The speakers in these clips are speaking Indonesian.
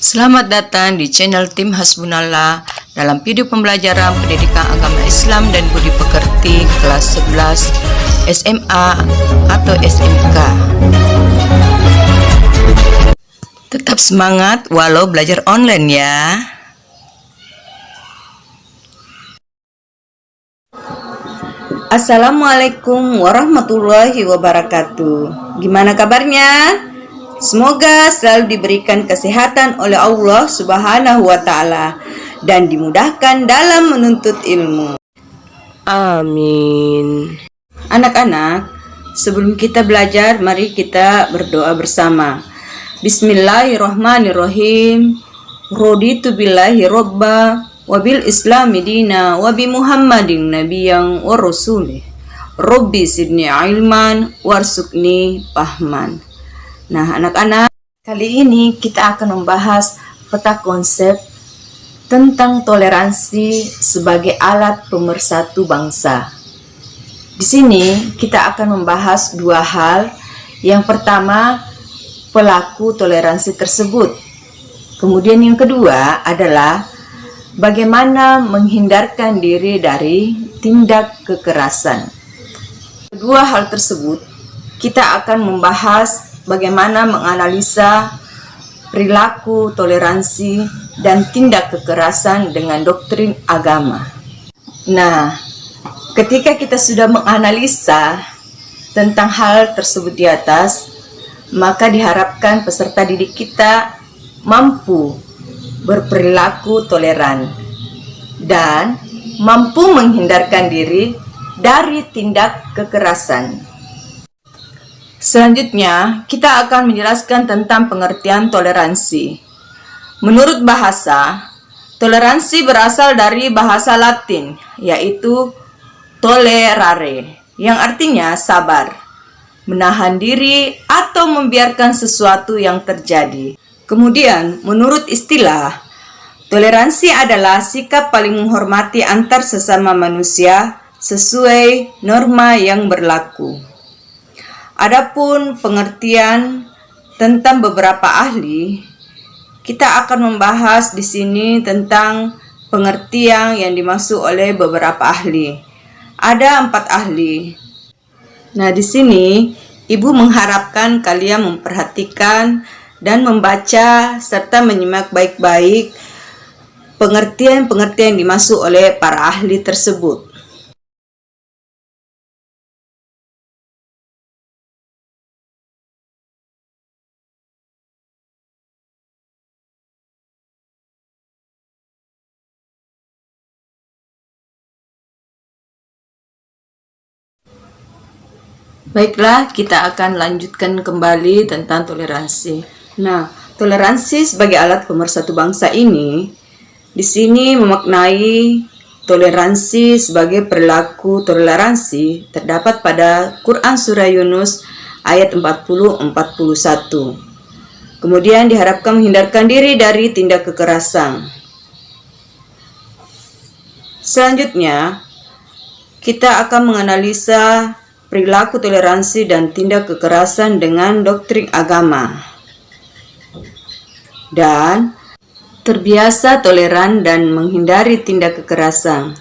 Selamat datang di channel Tim Hasbunallah dalam video pembelajaran pendidikan agama Islam dan budi pekerti kelas 11 SMA atau SMK. Tetap semangat walau belajar online ya. Assalamualaikum warahmatullahi wabarakatuh. Gimana kabarnya? Semoga selalu diberikan kesehatan oleh Allah Subhanahu wa Ta'ala dan dimudahkan dalam menuntut ilmu. Amin. Anak-anak, sebelum kita belajar, mari kita berdoa bersama. Bismillahirrahmanirrahim. Raditu billahi robba wa bil islami dina wa bi Muhammadin nabiyyan wa rasulih. Rabbi sidni ilman warzuqni fahman. Nah, anak-anak, kali ini kita akan membahas peta konsep tentang toleransi sebagai alat pemersatu bangsa. Di sini kita akan membahas dua hal. Yang pertama, pelaku toleransi tersebut. Kemudian yang kedua adalah bagaimana menghindarkan diri dari tindak kekerasan. Kedua hal tersebut kita akan membahas bagaimana menganalisa perilaku, toleransi, dan tindak kekerasan dengan doktrin agama. Nah, ketika kita sudah menganalisa tentang hal tersebut di atas, maka diharapkan peserta didik kita mampu berperilaku toleran dan mampu menghindarkan diri dari tindak kekerasan. Selanjutnya, kita akan menjelaskan tentang pengertian toleransi. Menurut bahasa, toleransi berasal dari bahasa Latin, yaitu tolerare, yang artinya sabar, menahan diri atau membiarkan sesuatu yang terjadi. Kemudian, menurut istilah, toleransi adalah sikap paling menghormati antar sesama manusia sesuai norma yang berlaku. Adapun pengertian tentang beberapa ahli, kita akan membahas di sini tentang pengertian yang dimaksud oleh beberapa ahli. Ada 4 ahli. Nah, di sini Ibu mengharapkan kalian memperhatikan dan membaca serta menyimak baik-baik pengertian-pengertian yang dimaksud oleh para ahli tersebut. Baiklah, kita akan lanjutkan kembali tentang toleransi. Nah, toleransi sebagai alat pemersatu bangsa ini, di sini memaknai toleransi sebagai perilaku toleransi terdapat pada Quran Surah Yunus ayat 40-41. Kemudian diharapkan menghindarkan diri dari tindak kekerasan. Selanjutnya, kita akan menganalisa perilaku toleransi dan tindak kekerasan dengan doktrin agama. Dan terbiasa toleran dan menghindari tindak kekerasan.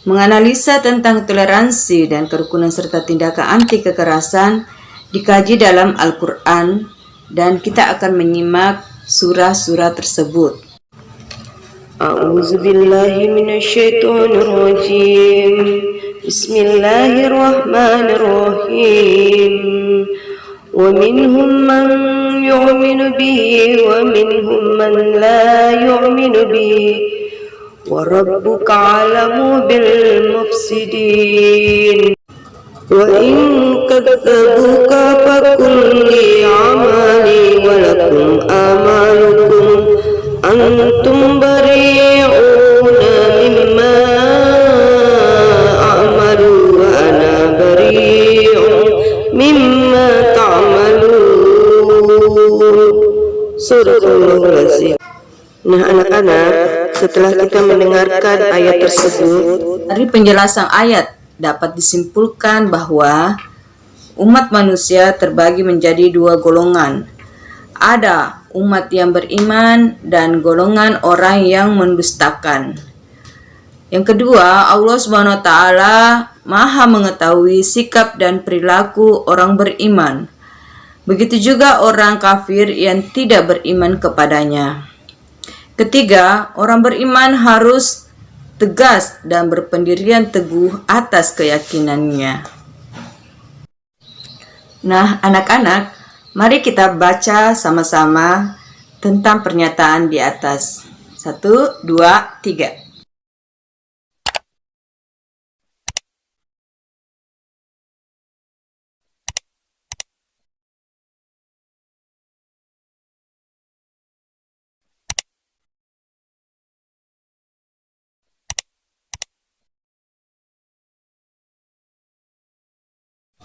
Menganalisa tentang toleransi dan kerukunan serta tindakan anti kekerasan dikaji dalam Al-Quran dan kita akan menyimak surah-surah tersebut. A'udzubillahi minasyaitonirrajim. Bismillahirrahmanirrahim. Wa minhum man yu'minu bihi wa minhum man la yu'minu bihi wa rabbuka 'alamu bil mufsidin. Wa in kadzabuka faqul li 'amali wa lakum amalukum antum bari'una mimma Surahul. Nah, anak-anak, setelah kita mendengarkan ayat tersebut, dari penjelasan ayat dapat disimpulkan bahwa umat manusia terbagi menjadi 2 golongan. Ada umat yang beriman, dan golongan orang yang mendustakan. Yang kedua, Allah SWT Maha mengetahui sikap dan perilaku orang beriman. Begitu juga orang kafir yang tidak beriman kepadanya. Ketiga, orang beriman harus tegas dan berpendirian teguh atas keyakinannya. Nah, anak-anak, mari kita baca sama-sama tentang pernyataan di atas. 1, 2, 3.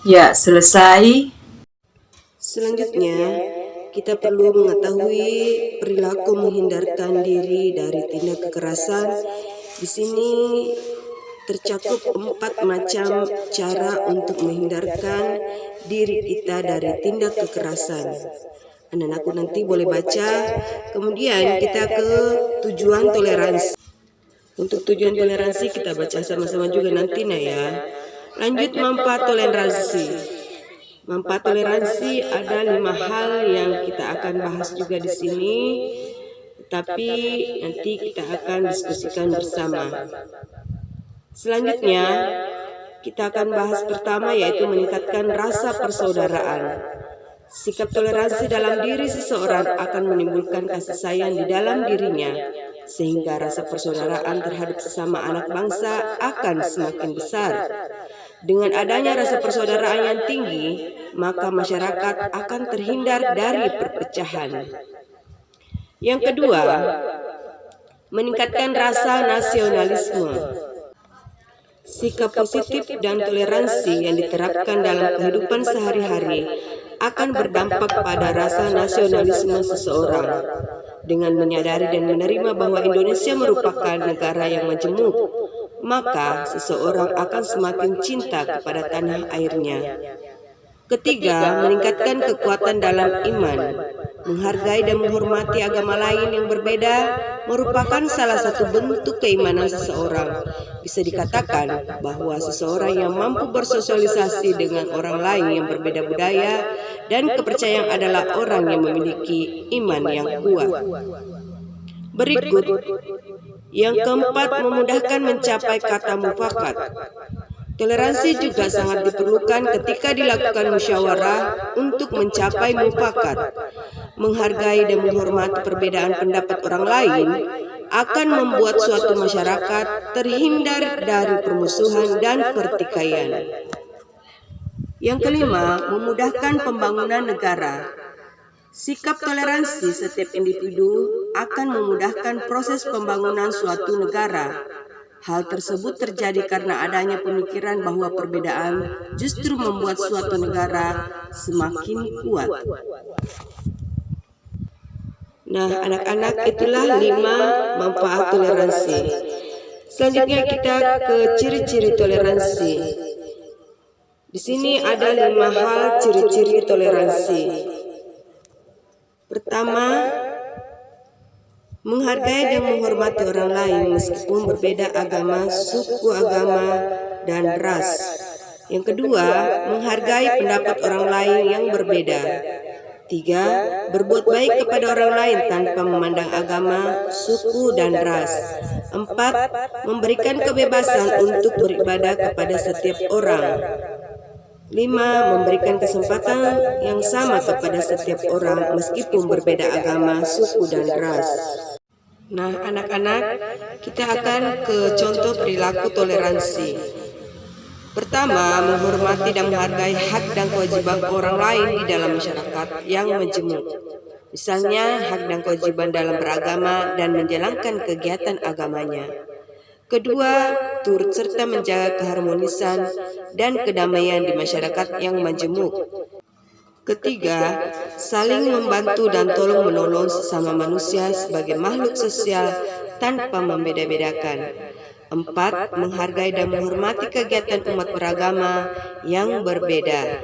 Ya, selesai. Selanjutnya, kita perlu mengetahui perilaku menghindarkan diri dari tindak kekerasan. Di sini tercakup 4 macam cara untuk menghindarkan diri kita dari tindak kekerasan. Anak-anakku nanti boleh baca. Kemudian kita ke tujuan toleransi. Untuk tujuan toleransi kita baca sama-sama juga nanti ya. Lanjut, manfaat toleransi. Manfaat toleransi ada 5 hal yang kita akan bahas juga di sini, tapi nanti kita akan diskusikan bersama. Selanjutnya, kita akan bahas pertama yaitu meningkatkan rasa persaudaraan. Sikap toleransi dalam diri seseorang akan menimbulkan kasih sayang di dalam dirinya, sehingga rasa persaudaraan terhadap sesama anak bangsa akan semakin besar. Dengan adanya rasa persaudaraan yang tinggi, maka masyarakat akan terhindar dari perpecahan. Yang kedua, meningkatkan rasa nasionalisme. Sikap positif dan toleransi yang diterapkan dalam kehidupan sehari-hari akan berdampak pada rasa nasionalisme seseorang. Dengan menyadari dan menerima bahwa Indonesia merupakan negara yang majemuk, maka seseorang akan semakin cinta kepada tanah airnya. Ketiga, meningkatkan kekuatan dalam iman. Menghargai dan menghormati agama lain yang berbeda merupakan salah satu bentuk keimanan seseorang. Bisa dikatakan bahwa seseorang yang mampu bersosialisasi dengan orang lain yang berbeda budaya dan kepercayaan adalah orang yang memiliki iman yang kuat. Berikut, yang keempat, memudahkan mencapai kata mufakat. Toleransi juga sangat diperlukan ketika dilakukan musyawarah untuk mencapai mufakat. Menghargai dan menghormati perbedaan pendapat orang lain akan membuat suatu masyarakat terhindar dari permusuhan dan pertikaian. Yang kelima, memudahkan pembangunan negara. Sikap toleransi setiap individu akan memudahkan proses pembangunan suatu negara. Hal tersebut terjadi karena adanya pemikiran bahwa perbedaan justru membuat suatu negara semakin kuat. Nah, anak-anak, itulah 5 manfaat toleransi. Selanjutnya kita ke ciri-ciri toleransi. Di sini ada 5 hal ciri-ciri toleransi. Pertama, menghargai dan menghormati orang lain meskipun berbeda agama, suku agama, dan ras. Yang kedua, menghargai pendapat orang lain yang berbeda. 3. Berbuat baik kepada orang lain tanpa memandang agama, suku, dan ras. 4. Memberikan kebebasan untuk beribadah kepada setiap orang. 5. Memberikan kesempatan yang sama kepada setiap orang meskipun berbeda agama, suku, dan ras. Nah, anak-anak, kita akan ke contoh perilaku toleransi. Pertama, menghormati dan menghargai hak dan kewajiban orang lain di dalam masyarakat yang majemuk. Misalnya, hak dan kewajiban dalam beragama dan menjalankan kegiatan agamanya. Kedua, turut serta menjaga keharmonisan dan kedamaian di masyarakat yang majemuk. Ketiga, saling membantu dan tolong-menolong sesama manusia sebagai makhluk sosial tanpa membeda-bedakan. 4. Menghargai dan menghormati kegiatan umat beragama yang berbeda.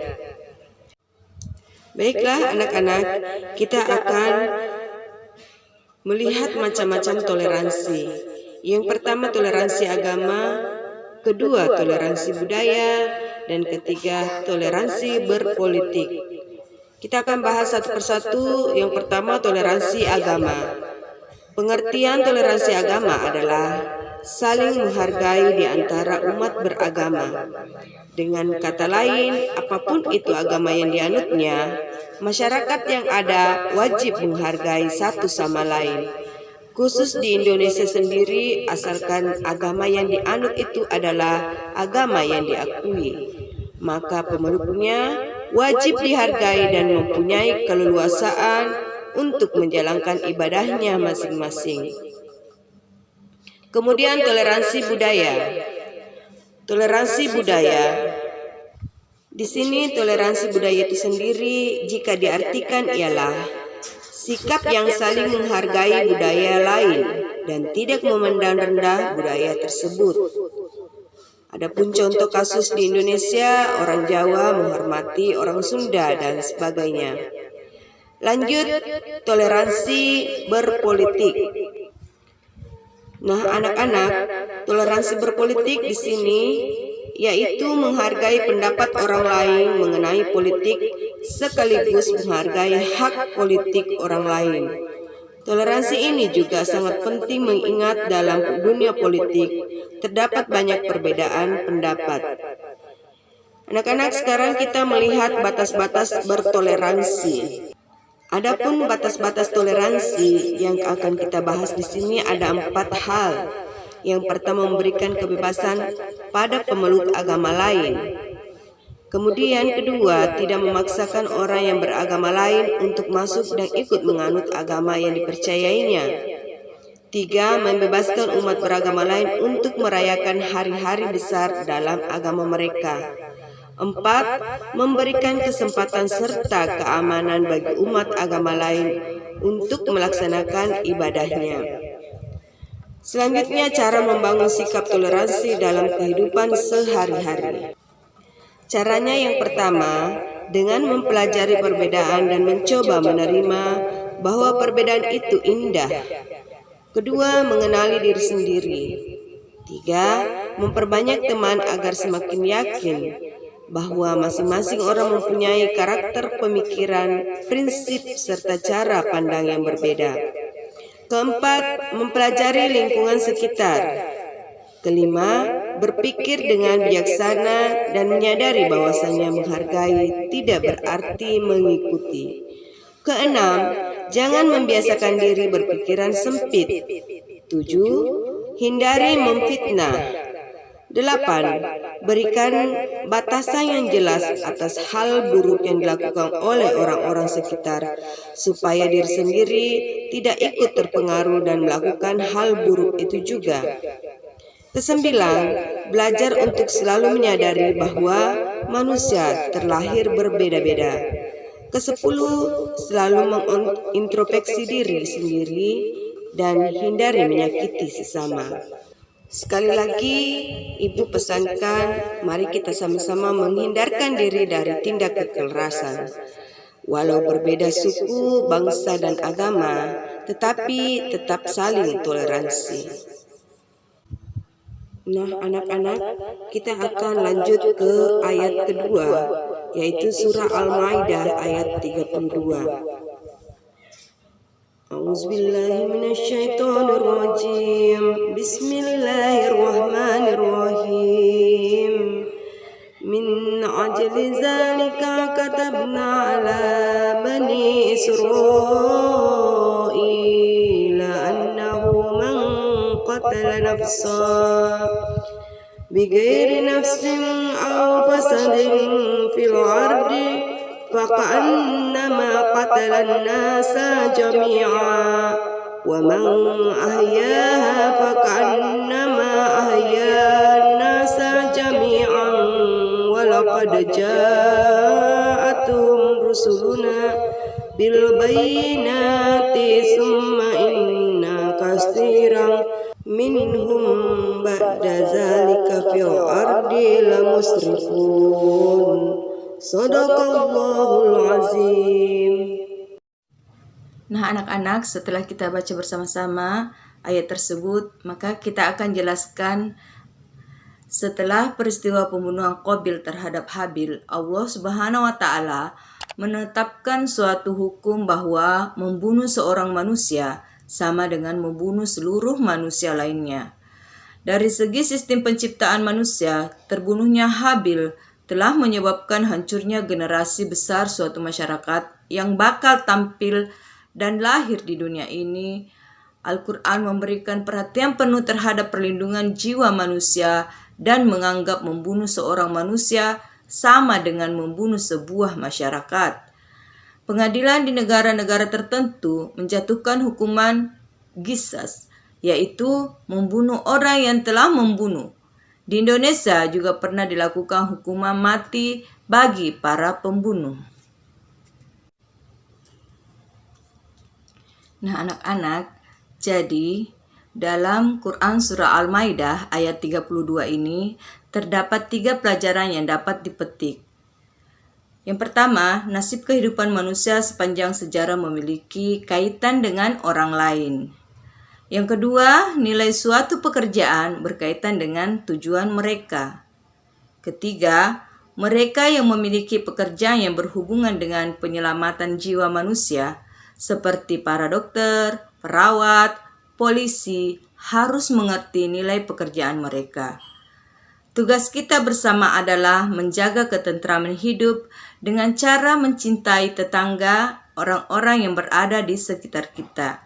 Baiklah anak-anak, kita akan melihat macam-macam toleransi. Yang pertama toleransi agama, kedua toleransi budaya, dan ketiga toleransi berpolitik. Kita akan bahas satu persatu. Yang pertama toleransi agama. Pengertian toleransi agama adalah saling menghargai di antara umat beragama. Dengan kata lain, apapun itu agama yang dianutnya, masyarakat yang ada wajib menghargai satu sama lain. Khusus di Indonesia sendiri, asalkan agama yang dianut itu adalah agama yang diakui, maka pemeluknya wajib dihargai dan mempunyai keleluasaan untuk menjalankan ibadahnya masing-masing. Kemudian toleransi budaya. Toleransi budaya. Di sini toleransi budaya itu sendiri jika diartikan ialah sikap yang saling menghargai budaya lain dan tidak memandang rendah budaya tersebut. Adapun contoh kasus di Indonesia, orang Jawa menghormati orang Sunda dan sebagainya. Lanjut, toleransi berpolitik. Nah, anak-anak, toleransi berpolitik di sini yaitu menghargai pendapat orang lain mengenai politik sekaligus menghargai hak politik orang lain. Toleransi ini juga sangat penting mengingat dalam dunia politik terdapat banyak perbedaan pendapat. Anak-anak, sekarang kita melihat batas-batas bertoleransi. Adapun batas-batas toleransi yang akan kita bahas di sini ada 4 hal. Yang pertama, memberikan kebebasan pada pemeluk agama lain. Kemudian kedua, tidak memaksakan orang yang beragama lain untuk masuk dan ikut menganut agama yang dipercayainya. 3. Membebaskan umat beragama lain untuk merayakan hari-hari besar dalam agama mereka. 4. Memberikan kesempatan serta keamanan bagi umat agama lain untuk melaksanakan ibadahnya. Selanjutnya, cara membangun sikap toleransi dalam kehidupan sehari-hari. Caranya yang pertama, dengan mempelajari perbedaan dan mencoba menerima bahwa perbedaan itu indah. Kedua, mengenali diri sendiri. 3. Memperbanyak teman agar semakin yakin bahwa masing-masing orang mempunyai karakter pemikiran, prinsip, serta cara pandang yang berbeda. Keempat, mempelajari lingkungan sekitar. Kelima, berpikir dengan bijaksana dan menyadari bahwasanya menghargai tidak berarti mengikuti. Keenam, jangan membiasakan diri berpikiran sempit. 7. Hindari memfitnah. 8. Berikan batasan yang jelas atas hal buruk yang dilakukan oleh orang-orang sekitar, supaya diri sendiri tidak ikut terpengaruh dan melakukan hal buruk itu juga. Kesembilan, belajar untuk selalu menyadari bahwa manusia terlahir berbeda-beda. Kesepuluh, selalu mengintrospeksi diri sendiri dan hindari menyakiti sesama. Sekali lagi, Ibu pesankan, mari kita sama-sama menghindarkan diri dari tindak kekerasan. Walau berbeda suku, bangsa, dan agama, tetapi tetap saling toleransi. Nah, anak-anak, kita akan lanjut ke ayat kedua, yaitu surah Al-Maidah ayat 32. A'udzubillahi minasyaitonirrajim. Bismillahirrahmanirrahim. Min ajli zalika katabna ala bani Israil annahu man qatala nafsan bighairi nafsin aw fasadin fil ardi فكأنما قتل الناس جميعا ومن أحياها فكأنما أحيا الناس جميعا ولقد جاءتهم رسلنا بالبينات ثم إن كثيرا منهم بعد ذلك في الأرض لمسرفون. Shadaqallahul azim. Nah, anak-anak, setelah kita baca bersama-sama ayat tersebut, maka kita akan jelaskan setelah peristiwa pembunuhan Qabil terhadap Habil, Allah Subhanahu wa taala menetapkan suatu hukum bahwa membunuh seorang manusia sama dengan membunuh seluruh manusia lainnya. Dari segi sistem penciptaan manusia, terbunuhnya Habil telah menyebabkan hancurnya generasi besar suatu masyarakat yang bakal tampil dan lahir di dunia ini. Al-Quran memberikan perhatian penuh terhadap perlindungan jiwa manusia dan menganggap membunuh seorang manusia sama dengan membunuh sebuah masyarakat. Pengadilan di negara-negara tertentu menjatuhkan hukuman qisas, yaitu membunuh orang yang telah membunuh. Di Indonesia juga pernah dilakukan hukuman mati bagi para pembunuh. Nah, anak-anak, jadi dalam Quran Surah Al-Maidah ayat 32 ini terdapat 3 pelajaran yang dapat dipetik. Yang pertama, nasib kehidupan manusia sepanjang sejarah memiliki kaitan dengan orang lain. Yang kedua, nilai suatu pekerjaan berkaitan dengan tujuan mereka. Ketiga, mereka yang memiliki pekerjaan yang berhubungan dengan penyelamatan jiwa manusia, seperti para dokter, perawat, polisi, harus mengerti nilai pekerjaan mereka. Tugas kita bersama adalah menjaga ketentraman hidup dengan cara mencintai tetangga, orang-orang yang berada di sekitar kita.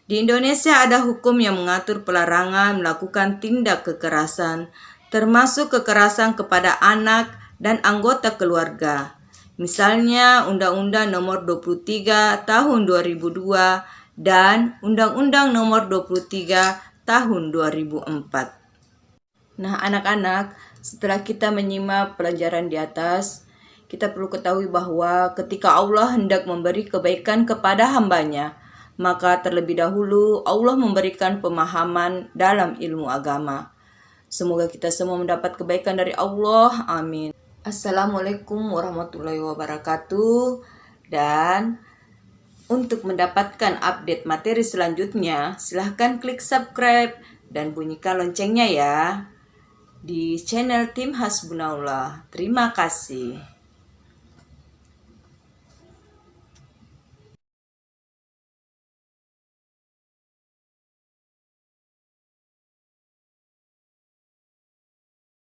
Di Indonesia ada hukum yang mengatur pelarangan melakukan tindak kekerasan, termasuk kekerasan kepada anak dan anggota keluarga. Misalnya Undang-Undang Nomor 23 Tahun 2002 dan Undang-Undang Nomor 23 Tahun 2004. Nah, anak-anak, setelah kita menyimak pelajaran di atas, kita perlu ketahui bahwa ketika Allah hendak memberi kebaikan kepada hambanya, maka terlebih dahulu Allah memberikan pemahaman dalam ilmu agama. Semoga kita semua mendapat kebaikan dari Allah. Amin. Assalamualaikum warahmatullahi wabarakatuh. Dan untuk mendapatkan update materi selanjutnya, silahkan klik subscribe dan bunyikan loncengnya ya di channel Tim Hasbunallah. Terima kasih.